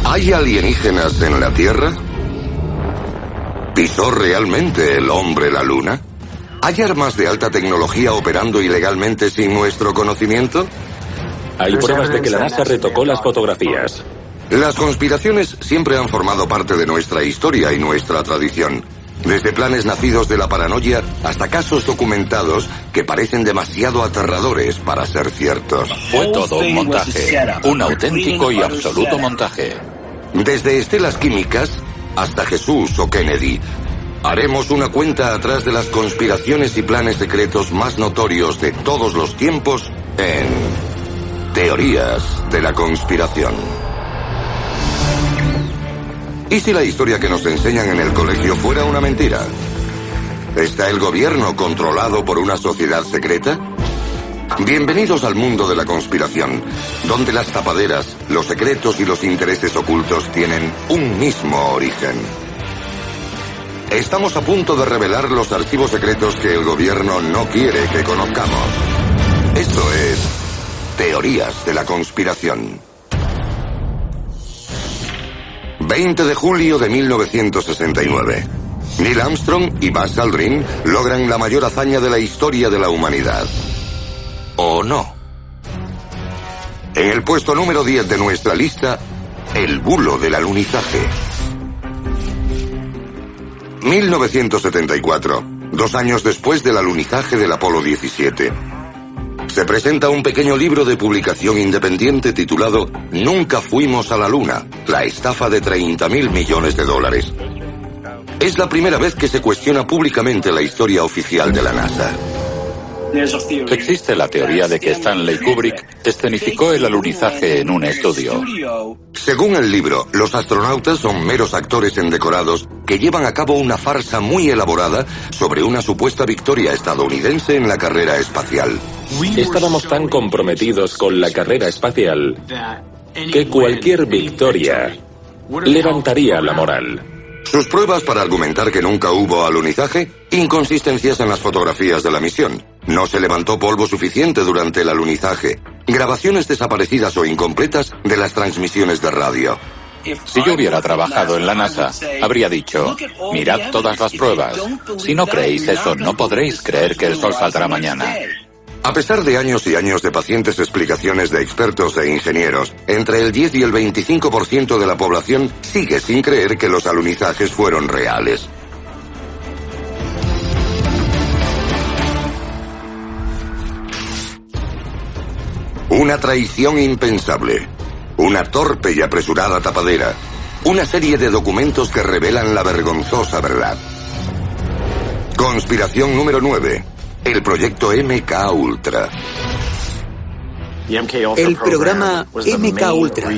¿Hay alienígenas en la Tierra? ¿Pisó realmente el hombre la Luna? ¿Hay armas de alta tecnología operando ilegalmente sin nuestro conocimiento? Hay pruebas de que la NASA retocó las fotografías. Las conspiraciones siempre han formado parte de nuestra historia y nuestra tradición. Desde planes nacidos de la paranoia hasta casos documentados que parecen demasiado aterradores para ser ciertos. Fue todo un montaje, un auténtico y absoluto montaje. Desde estelas químicas hasta Jesús o Kennedy, haremos una cuenta atrás de las conspiraciones y planes secretos más notorios de todos los tiempos en Teorías de la Conspiración. ¿Y si la historia que nos enseñan en el colegio fuera una mentira? ¿Está el gobierno controlado por una sociedad secreta? Bienvenidos al mundo de la conspiración, donde las tapaderas, los secretos y los intereses ocultos tienen un mismo origen. Estamos a punto de revelar los archivos secretos que el gobierno no quiere que conozcamos. Esto es Teorías de la Conspiración. 20 de julio de 1969. Neil Armstrong y Buzz Aldrin logran la mayor hazaña de la historia de la humanidad. ¿O no? En el puesto número 10 de nuestra lista, el bulo del alunizaje. 1974, 2 años después del alunizaje del Apolo 17. Se presenta un pequeño libro de publicación independiente titulado Nunca fuimos a la Luna, la estafa de $30.000 millones. Es la primera vez que se cuestiona públicamente la historia oficial de la NASA. Existe la teoría de que Stanley Kubrick escenificó el alunizaje en un estudio. Según el libro, los astronautas son meros actores endecorados que llevan a cabo una farsa muy elaborada sobre una supuesta victoria estadounidense en la carrera espacial. Estábamos tan comprometidos con la carrera espacial que cualquier victoria levantaría la moral. Sus pruebas para argumentar que nunca hubo alunizaje: inconsistencias en las fotografías de la misión. No se levantó polvo suficiente durante el alunizaje. Grabaciones desaparecidas o incompletas de las transmisiones de radio. Si yo hubiera trabajado en la NASA, habría dicho, mirad todas las pruebas. Si no creéis eso, no podréis creer que el sol saldrá mañana. A pesar de años y años de pacientes explicaciones de expertos e ingenieros, entre el 10 y el 25% de la población sigue sin creer que los alunizajes fueron reales. Una traición impensable, una torpe y apresurada tapadera, una serie de documentos que revelan la vergonzosa verdad. Conspiración número 9. El proyecto MK Ultra. El programa MK Ultra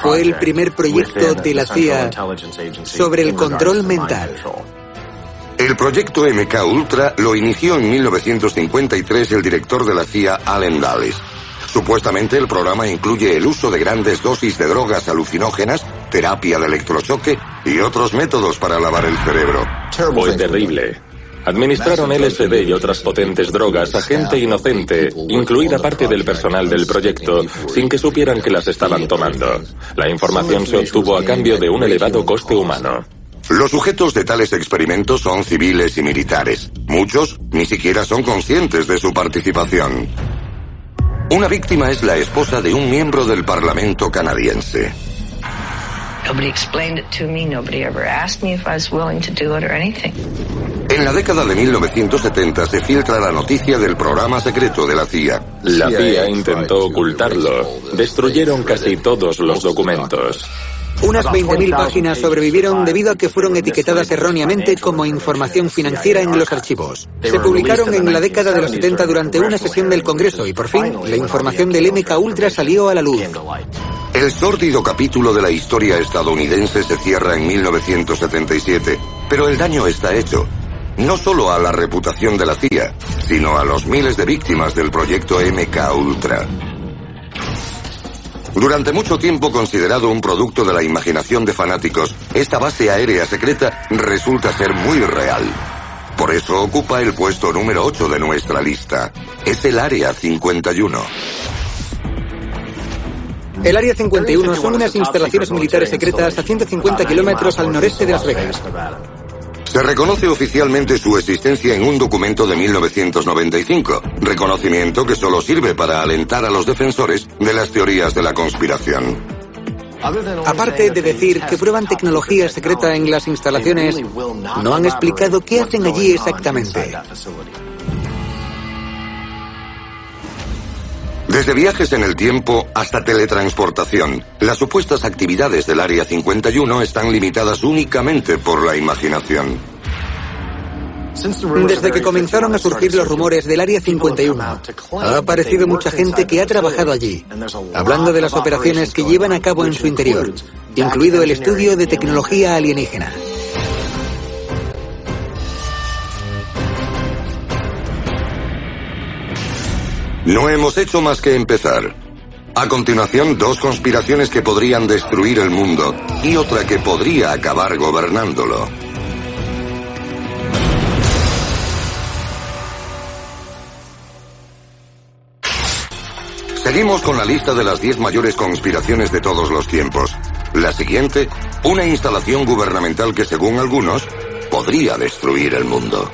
fue el primer proyecto de la CIA sobre el control mental. El proyecto MK Ultra lo inició en 1953 el director de la CIA, Allen Dulles. Supuestamente el programa incluye el uso de grandes dosis de drogas alucinógenas, terapia de electrochoque y otros métodos para lavar el cerebro. Fue terrible. Administraron LSD y otras potentes drogas a gente inocente, incluida parte del personal del proyecto, sin que supieran que las estaban tomando. La información se obtuvo a cambio de un elevado coste humano. Los sujetos de tales experimentos son civiles y militares. Muchos ni siquiera son conscientes de su participación. Una víctima es la esposa de un miembro del Parlamento canadiense. En la década de 1970 se filtra la noticia del programa secreto de la CIA. La CIA intentó ocultarlo. Destruyeron casi todos los documentos. Unas 20.000 páginas sobrevivieron debido a que fueron etiquetadas erróneamente como información financiera en los archivos. Se publicaron en la década de los 70 durante una sesión del Congreso y por fin la información del MK Ultra salió a la luz. El sórdido capítulo de la historia estadounidense se cierra en 1977, pero el daño está hecho. No solo a la reputación de la CIA, sino a los miles de víctimas del proyecto MK Ultra. Durante mucho tiempo considerado un producto de la imaginación de fanáticos, esta base aérea secreta resulta ser muy real. Por eso ocupa el puesto número 8 de nuestra lista. Es el Área 51. El Área 51 son unas instalaciones militares secretas a 150 kilómetros al noreste de Las Vegas. Se reconoce oficialmente su existencia en un documento de 1995, reconocimiento que solo sirve para alentar a los defensores de las teorías de la conspiración. Aparte de decir que prueban tecnología secreta en las instalaciones, no han explicado qué hacen allí exactamente. Desde viajes en el tiempo hasta teletransportación, las supuestas actividades del Área 51 están limitadas únicamente por la imaginación. Desde que comenzaron a surgir los rumores del Área 51, ha aparecido mucha gente que ha trabajado allí, hablando de las operaciones que llevan a cabo en su interior, incluido el estudio de tecnología alienígena. No hemos hecho más que empezar. A continuación, dos conspiraciones que podrían destruir el mundo y otra que podría acabar gobernándolo. Seguimos con la lista de las 10 mayores conspiraciones de todos los tiempos. La siguiente, una instalación gubernamental que, según algunos, podría destruir el mundo.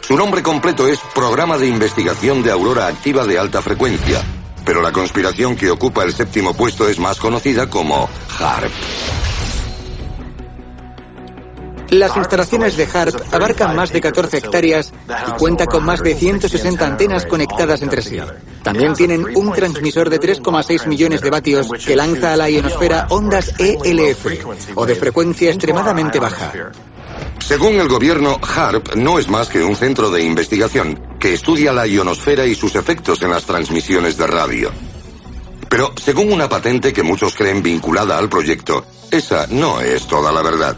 Su nombre completo es Programa de Investigación de Aurora Activa de Alta Frecuencia, pero la conspiración que ocupa el 7º puesto es más conocida como HAARP. Las instalaciones de HAARP abarcan más de 14 hectáreas y cuenta con más de 160 antenas conectadas entre sí. También tienen un transmisor de 3,6 millones de vatios que lanza a la ionosfera ondas ELF, o de frecuencia extremadamente baja. Según el gobierno, HAARP no es más que un centro de investigación que estudia la ionosfera y sus efectos en las transmisiones de radio. Pero, según una patente que muchos creen vinculada al proyecto, esa no es toda la verdad.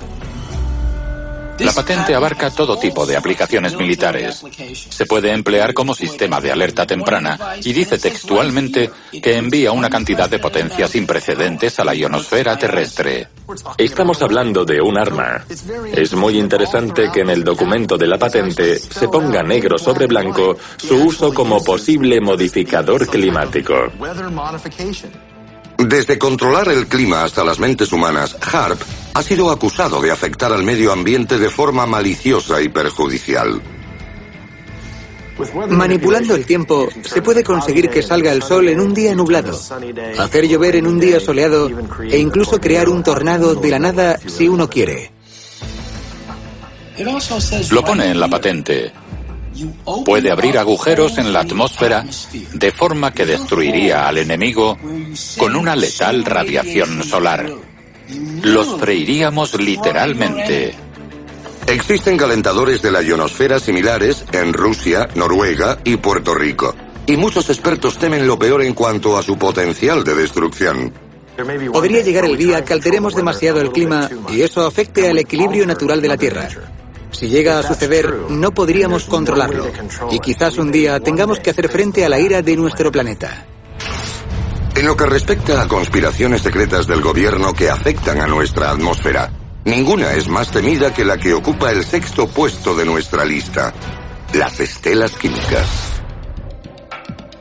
La patente abarca todo tipo de aplicaciones militares. Se puede emplear como sistema de alerta temprana y dice textualmente que envía una cantidad de potencia sin precedentes a la ionosfera terrestre. Estamos hablando de un arma. Es muy interesante que en el documento de la patente se ponga negro sobre blanco su uso como posible modificador climático. Desde controlar el clima hasta las mentes humanas, HAARP ha sido acusado de afectar al medio ambiente de forma maliciosa y perjudicial. Manipulando el tiempo, se puede conseguir que salga el sol en un día nublado, hacer llover en un día soleado e incluso crear un tornado de la nada si uno quiere. Lo pone en la patente. Puede abrir agujeros en la atmósfera de forma que destruiría al enemigo con una letal radiación solar. Los freiríamos literalmente. Existen calentadores de la ionosfera similares en Rusia, Noruega y Puerto Rico. Y muchos expertos temen lo peor en cuanto a su potencial de destrucción. Podría llegar el día que alteremos demasiado el clima y eso afecte al equilibrio natural de la Tierra. Si llega a suceder, no podríamos controlarlo. Y quizás un día tengamos que hacer frente a la ira de nuestro planeta. En lo que respecta a conspiraciones secretas del gobierno que afectan a nuestra atmósfera, ninguna es más temida que la que ocupa el 6º puesto de nuestra lista: las estelas químicas.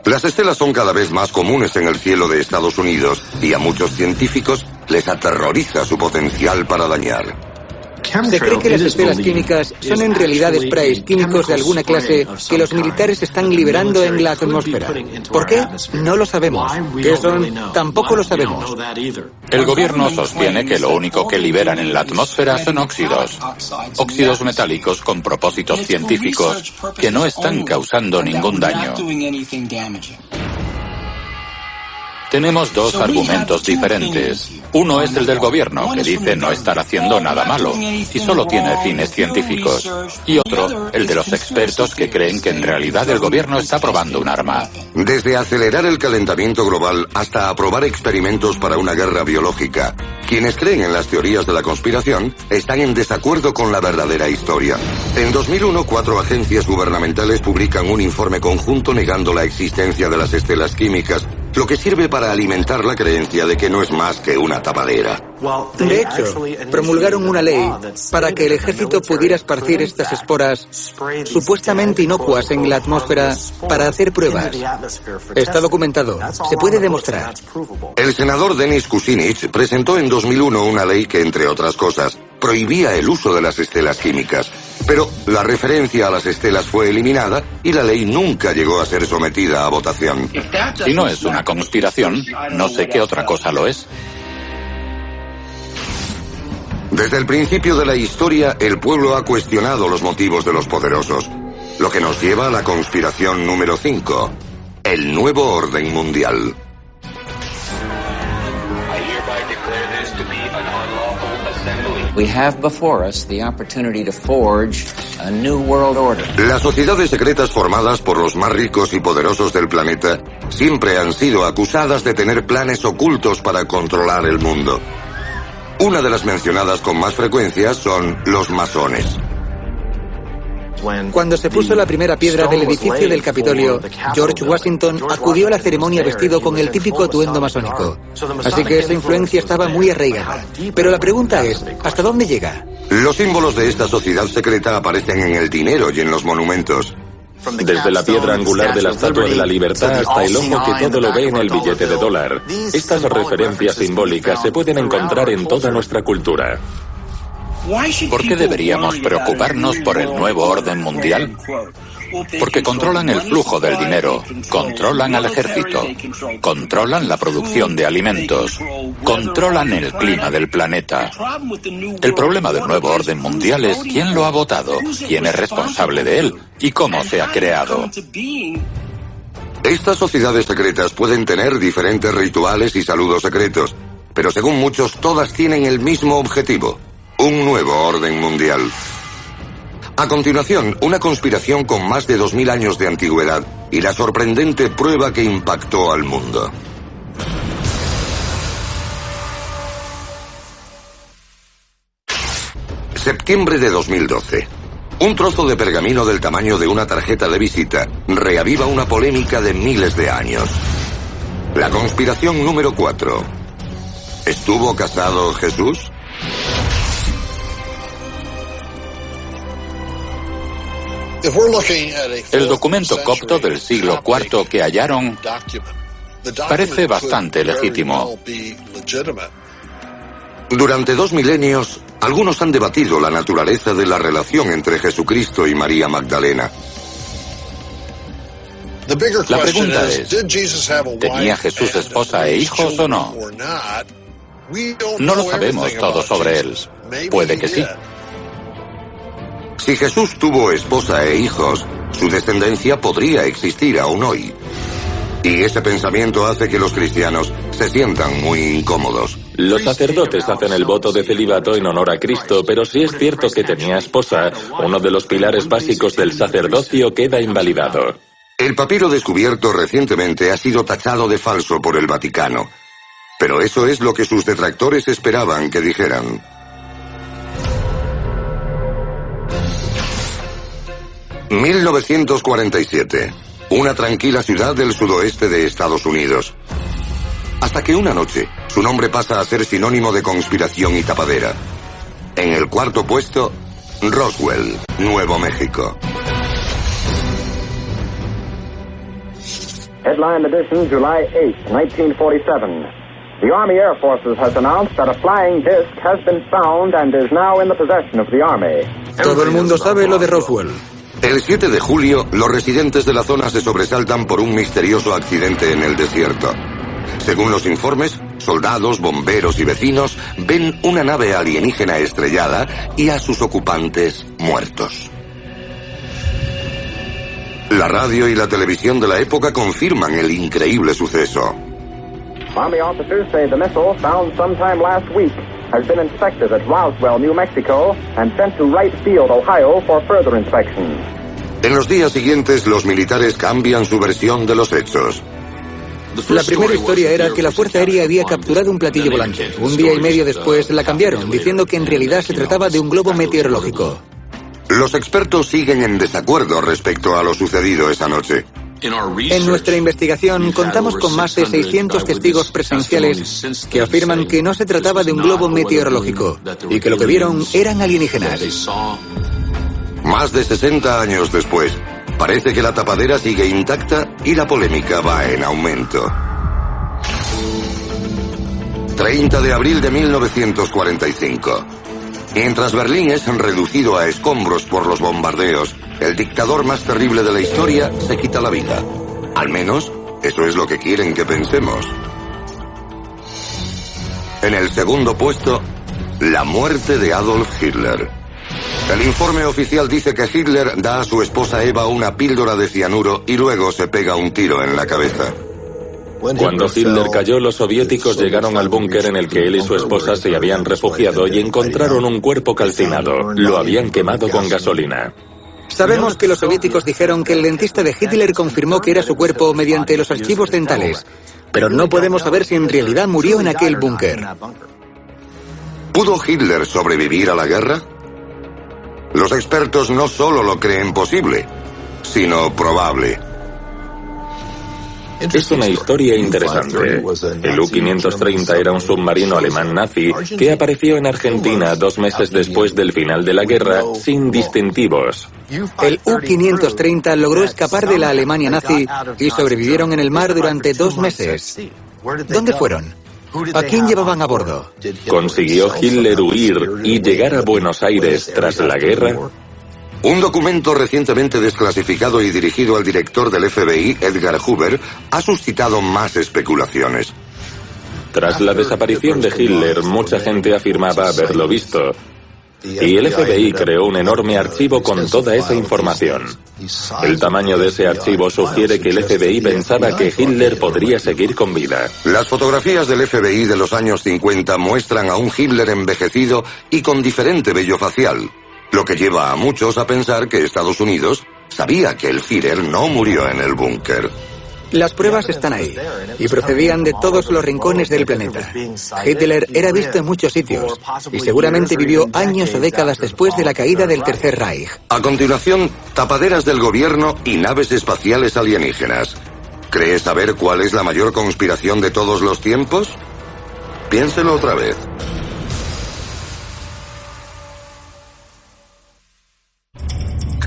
Las estelas son cada vez más comunes en el cielo de Estados Unidos y a muchos científicos les aterroriza su potencial para dañar. Se cree que las estelas químicas son en realidad sprays químicos de alguna clase que los militares están liberando en la atmósfera. ¿Por qué? No lo sabemos. ¿Qué son? Tampoco lo sabemos. El gobierno sostiene que lo único que liberan en la atmósfera son óxidos. Óxidos metálicos con propósitos científicos que no están causando ningún daño. Tenemos dos argumentos diferentes. Uno es el del gobierno, que dice no estar haciendo nada malo y solo tiene fines científicos. Y otro, el de los expertos que creen que en realidad el gobierno está probando un arma. Desde acelerar el calentamiento global hasta aprobar experimentos para una guerra biológica, quienes creen en las teorías de la conspiración están en desacuerdo con la verdadera historia. En 2001, 4 agencias gubernamentales publican un informe conjunto negando la existencia de las estelas químicas, lo que sirve para alimentar la creencia de que no es más que una tapadera. De hecho, promulgaron una ley para que el ejército pudiera esparcir estas esporas supuestamente inocuas en la atmósfera para hacer pruebas. Está documentado, se puede demostrar. El senador Denis Kucinich presentó en 2001 una ley que, entre otras cosas, prohibía el uso de las estelas químicas. Pero la referencia a las estelas fue eliminada y la ley nunca llegó a ser sometida a votación. Si no es una conspiración, no sé qué otra cosa lo es. Desde el principio de la historia, el pueblo ha cuestionado los motivos de los poderosos, lo que nos lleva a la conspiración número 5, el nuevo orden mundial. We have before us the opportunity to forge a new world order. Las sociedades secretas formadas por los más ricos y poderosos del planeta siempre han sido acusadas de tener planes ocultos para controlar el mundo. Una de las mencionadas con más frecuencia son los masones. Cuando se puso la primera piedra del edificio del Capitolio, George Washington acudió a la ceremonia vestido con el típico atuendo masónico. Así que esa influencia estaba muy arraigada. Pero la pregunta es, ¿hasta dónde llega? Los símbolos de esta sociedad secreta aparecen en el dinero y en los monumentos. Desde la piedra angular de la Estatua de la Libertad hasta el ojo que todo lo ve en el billete de dólar. Estas referencias simbólicas se pueden encontrar en toda nuestra cultura. ¿Por qué deberíamos preocuparnos por el nuevo orden mundial? Porque controlan el flujo del dinero, controlan al ejército, controlan la producción de alimentos, controlan el clima del planeta. El problema del nuevo orden mundial es quién lo ha votado, quién es responsable de él y cómo se ha creado. Estas sociedades secretas pueden tener diferentes rituales y saludos secretos, pero según muchos todas tienen el mismo objetivo: un nuevo orden mundial. A continuación, una conspiración con más de 2000 años de antigüedad y la sorprendente prueba que impactó al mundo. Septiembre de 2012. Un trozo de pergamino del tamaño de una tarjeta de visita reaviva una polémica de miles de años. La conspiración número 4. ¿Estuvo casado Jesús? El documento copto del siglo IV que hallaron parece bastante legítimo. Durante 2 milenios, algunos han debatido la naturaleza de la relación entre Jesucristo y María Magdalena. La pregunta es, ¿tenía Jesús esposa e hijos o no? No lo sabemos todo sobre él. Puede que sí. Si Jesús tuvo esposa e hijos, su descendencia podría existir aún hoy. Y ese pensamiento hace que los cristianos se sientan muy incómodos. Los sacerdotes hacen el voto de celibato en honor a Cristo, pero si es cierto que tenía esposa, uno de los pilares básicos del sacerdocio queda invalidado. El papiro descubierto recientemente ha sido tachado de falso por el Vaticano. Pero eso es lo que sus detractores esperaban que dijeran. ...1947... una tranquila ciudad del sudoeste de Estados Unidos. Hasta que una noche, su nombre pasa a ser sinónimo de conspiración y tapadera. En el cuarto puesto, Roswell, Nuevo México. Headline edition, July 8, 1947. The Army Air Forces has announced that a flying disc has been found and is now in the possession of the Army. Todo el mundo sabe lo de Roswell. El 7 de julio, los residentes de la zona se sobresaltan por un misterioso accidente en el desierto. Según los informes, soldados, bomberos y vecinos ven una nave alienígena estrellada y a sus ocupantes muertos. La radio y la televisión de la época confirman el increíble suceso. Army officers say the missile found sometime last week has been inspected at Roswell, New Mexico, and sent to Wright Field, Ohio, for further inspection. En los días siguientes, los militares cambian su versión de los hechos. La primera historia era que la Fuerza Aérea había capturado un platillo volante. Un día y medio después la cambiaron, diciendo que en realidad se trataba de un globo meteorológico. Los expertos siguen en desacuerdo respecto a lo sucedido esa noche. En nuestra investigación contamos con más de 600 testigos presenciales que afirman que no se trataba de un globo meteorológico y que lo que vieron eran alienígenas. Más de 60 años después, parece que la tapadera sigue intacta y la polémica va en aumento. 30 de abril de 1945. Mientras Berlín es reducido a escombros por los bombardeos, el dictador más terrible de la historia se quita la vida. Al menos, eso es lo que quieren que pensemos. En el segundo puesto, la muerte de Adolf Hitler. El informe oficial dice que Hitler da a su esposa Eva una píldora de cianuro y luego se pega un tiro en la cabeza. Cuando Hitler cayó, los soviéticos llegaron al búnker en el que él y su esposa se habían refugiado y encontraron un cuerpo calcinado. Lo habían quemado con gasolina. Sabemos que los soviéticos dijeron que el dentista de Hitler confirmó que era su cuerpo mediante los archivos dentales, pero no podemos saber si en realidad murió en aquel búnker. ¿Pudo Hitler sobrevivir a la guerra? Los expertos no solo lo creen posible, sino probable. Es una historia interesante. El U-530 era un submarino alemán nazi que apareció en Argentina 2 meses después del final de la guerra sin distintivos. El U-530 logró escapar de la Alemania nazi y sobrevivieron en el mar durante 2 meses. ¿Dónde fueron? ¿A quién llevaban a bordo? ¿Consiguió Hitler huir y llegar a Buenos Aires tras la guerra? Un documento recientemente desclasificado y dirigido al director del FBI, Edgar Hoover, ha suscitado más especulaciones. Tras la desaparición de Hitler, mucha gente afirmaba haberlo visto. Y el FBI creó un enorme archivo con toda esa información. El tamaño de ese archivo sugiere que el FBI pensaba que Hitler podría seguir con vida. Las fotografías del FBI de los años 50 muestran a un Hitler envejecido y con diferente vello facial, lo que lleva a muchos a pensar que Estados Unidos sabía que el Führer no murió en el búnker. Las pruebas están ahí, y procedían de todos los rincones del planeta. Hitler era visto en muchos sitios, y seguramente vivió años o décadas después de la caída del Tercer Reich. A continuación, tapaderas del gobierno y naves espaciales alienígenas. ¿Crees saber cuál es la mayor conspiración de todos los tiempos? Piénselo otra vez.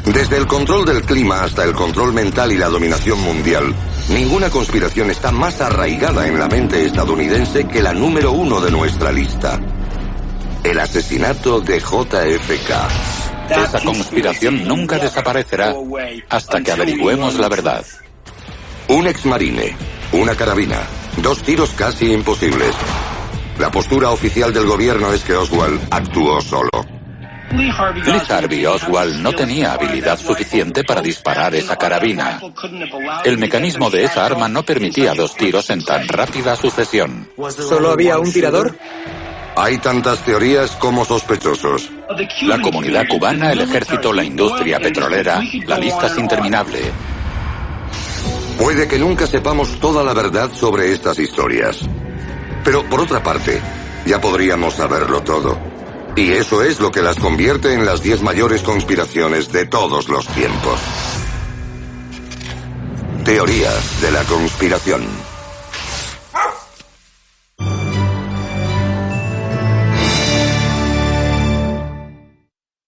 Desde el control del clima hasta el control mental y la dominación mundial, ninguna conspiración está más arraigada en la mente estadounidense que la número 1 de nuestra lista: el asesinato de JFK. Esa conspiración nunca desaparecerá hasta que averigüemos la verdad. Un exmarine, una carabina, 2 tiros casi imposibles. La postura oficial del gobierno es que Oswald actuó solo. Lee Harvey Oswald no tenía habilidad suficiente para disparar esa carabina. El mecanismo de esa arma no permitía 2 tiros en tan rápida sucesión. ¿Solo había un tirador? Hay tantas teorías como sospechosos. La comunidad cubana, el ejército, la industria petrolera, la lista es interminable. Puede que nunca sepamos toda la verdad sobre estas historias. Pero, por otra parte, ya podríamos saberlo todo. Y eso es lo que las convierte en las 10 mayores conspiraciones de todos los tiempos. Teorías de la conspiración.